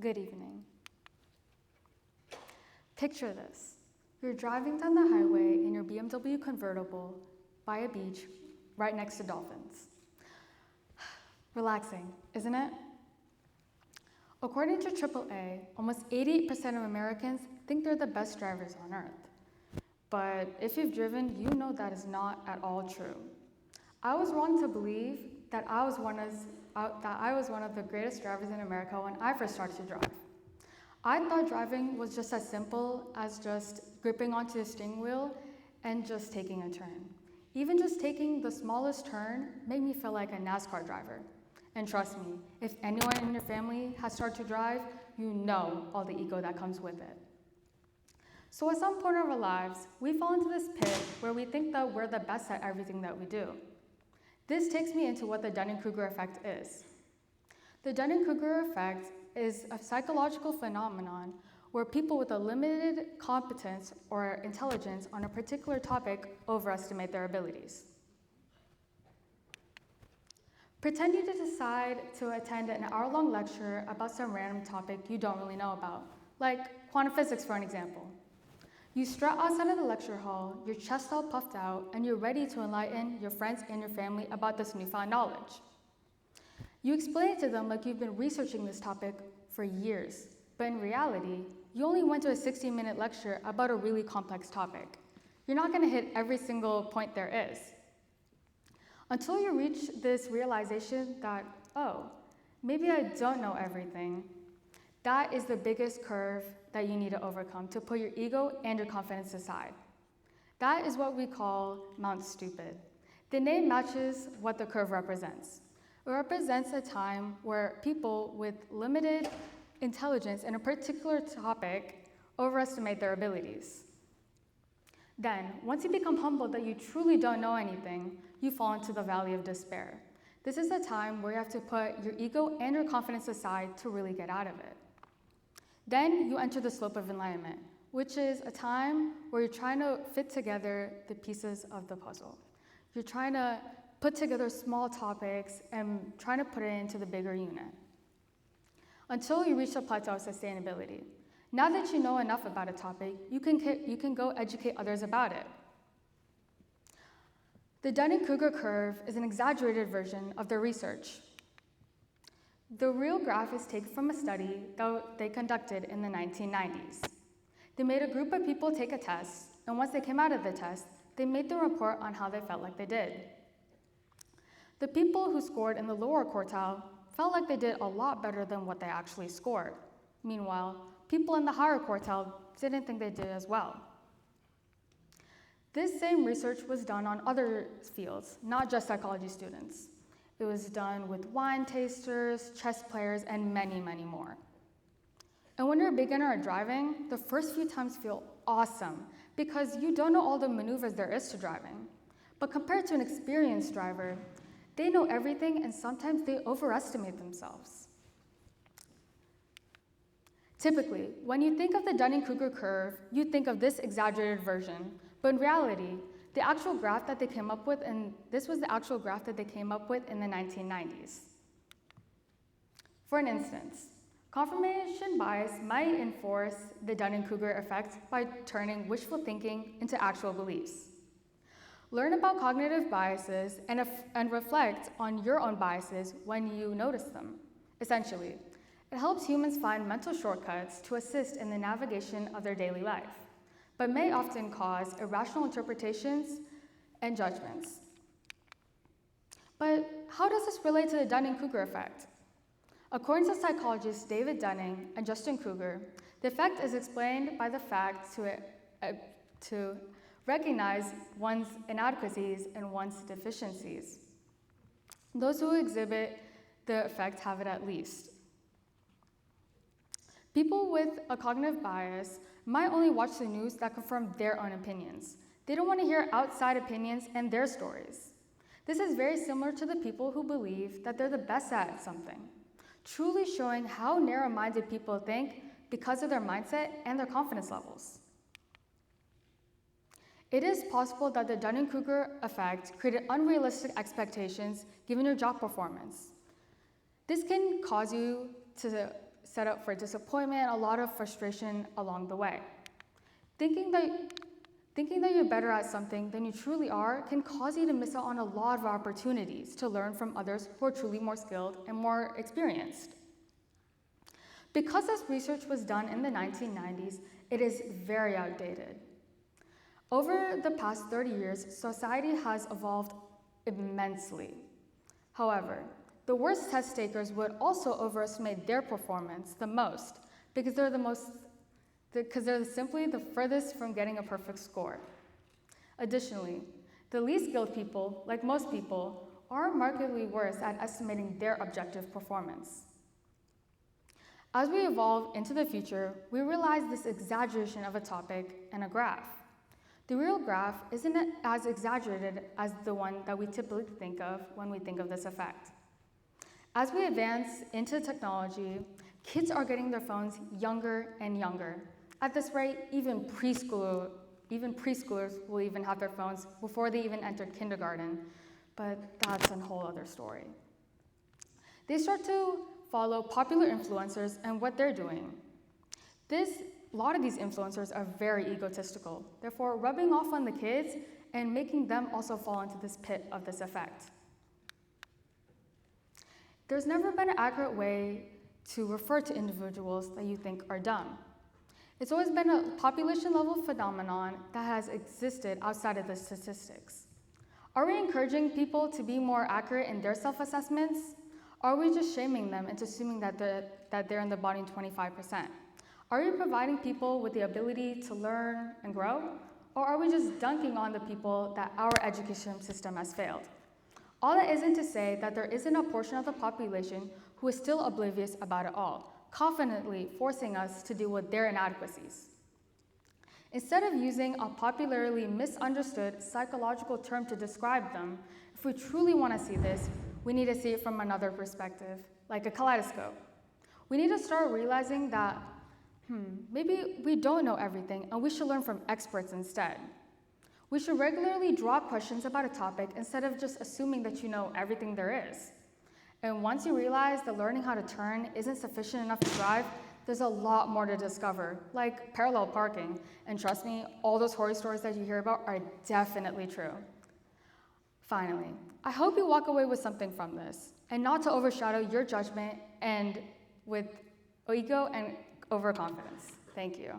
Good evening. Picture this. You're driving down the highway in your BMW convertible by a beach right next to dolphins. Relaxing, isn't it? According to AAA, almost 88% of Americans think they're the best drivers on earth. But if you've driven, you know that is not at all true. I was wrong to believe that I was one of the greatest drivers in America when I first started to drive. I thought driving was just as simple as just gripping onto the steering wheel and just taking a turn. Even just taking the smallest turn made me feel like a NASCAR driver. And trust me, if anyone in your family has started to drive, you know all the ego that comes with it. So at some point in our lives, we fall into this pit where we think that we're the best at everything that we do. This takes me into what the Dunning-Kruger effect is. The Dunning-Kruger effect is a psychological phenomenon where people with a limited competence or intelligence on a particular topic overestimate their abilities. Pretend you decide to attend an hour-long lecture about some random topic you don't really know about, like quantum physics for an example. You strut outside of the lecture hall, your chest all puffed out, and you're ready to enlighten your friends and your family about this newfound knowledge. You explain it to them like you've been researching this topic for years, but in reality, you only went to a 60-minute lecture about a really complex topic. You're not going to hit every single point there is. Until you reach this realization that, oh, maybe I don't know everything, that is the biggest curve that you need to overcome to put your ego and your confidence aside. That is what we call Mount Stupid. The name matches what the curve represents. It represents a time where people with limited intelligence in a particular topic overestimate their abilities. Then, once you become humbled that you truly don't know anything, you fall into the valley of despair. This is a time where you have to put your ego and your confidence aside to really get out of it. Then you enter the slope of enlightenment, which is a time where you're trying to fit together the pieces of the puzzle. You're trying to put together small topics and trying to put it into the bigger unit until you reach the plateau of sustainability. Now that you know enough about a topic, you can go educate others about it. The Dunning-Kruger curve is an exaggerated version of their research. The real graph is taken from a study that they conducted in the 1990s. They made a group of people take a test, and once they came out of the test, they made the report on how they felt like they did. The people who scored in the lower quartile felt like they did a lot better than what they actually scored. Meanwhile, people in the higher quartile didn't think they did as well. This same research was done on other fields, not just psychology students. It was done with wine tasters, chess players, and many, many more. And when you're a beginner at driving, the first few times feel awesome because you don't know all the maneuvers there is to driving. But compared to an experienced driver, they know everything and sometimes they overestimate themselves. Typically, when you think of the Dunning-Kruger curve, you think of this exaggerated version, but in reality, the actual graph that they came up with, and this was the actual graph that they came up with in the 1990s. For an instance, confirmation bias might enforce the Dunning-Kruger effect by turning wishful thinking into actual beliefs. Learn about cognitive biases and reflect on your own biases when you notice them. Essentially, it helps humans find mental shortcuts to assist in the navigation of their daily life, but may often cause irrational interpretations and judgments. But how does this relate to the Dunning-Kruger effect? According to psychologists David Dunning and Justin Kruger, the effect is explained by the fact to recognize one's inadequacies and one's deficiencies. Those who exhibit the effect have it at least. People with a cognitive bias might only watch the news that confirm their own opinions. They don't want to hear outside opinions and their stories. This is very similar to the people who believe that they're the best at something, truly showing how narrow-minded people think because of their mindset and their confidence levels. It is possible that the Dunning-Kruger effect created unrealistic expectations given your job performance. This can cause you to set up for disappointment, a lot of frustration along the way. Thinking that you're better at something than you truly are can cause you to miss out on a lot of opportunities to learn from others who are truly more skilled and more experienced. Because this research was done in the 1990s, it is very outdated. Over the past 30 years, society has evolved immensely. However, the worst test takers would also overestimate their performance the most because they're simply the furthest from getting a perfect score. Additionally, the least skilled people, like most people, are markedly worse at estimating their objective performance. As we evolve into the future, we realize this exaggeration of a topic in a graph. The real graph isn't as exaggerated as the one that we typically think of when we think of this effect. As we advance into technology, kids are getting their phones younger and younger. At this rate, even preschoolers will even have their phones before they even enter kindergarten, but that's a whole other story. They start to follow popular influencers and what they're doing. A lot of these influencers are very egotistical, therefore rubbing off on the kids and making them also fall into this pit of this effect. There's never been an accurate way to refer to individuals that you think are dumb. It's always been a population-level phenomenon that has existed outside of the statistics. Are we encouraging people to be more accurate in their self-assessments? Or are we just shaming them into assuming that they're in the bottom 25%? Are we providing people with the ability to learn and grow? Or are we just dunking on the people that our education system has failed? All that isn't to say that there isn't a portion of the population who is still oblivious about it all, confidently forcing us to deal with their inadequacies. Instead of using a popularly misunderstood psychological term to describe them, if we truly want to see this, we need to see it from another perspective, like a kaleidoscope. We need to start realizing that, maybe we don't know everything and we should learn from experts instead. We should regularly draw questions about a topic instead of just assuming that you know everything there is. And once you realize that learning how to turn isn't sufficient enough to drive, there's a lot more to discover, like parallel parking. And trust me, all those horror stories that you hear about are definitely true. Finally, I hope you walk away with something from this, and not to overshadow your judgment and with ego and overconfidence. Thank you.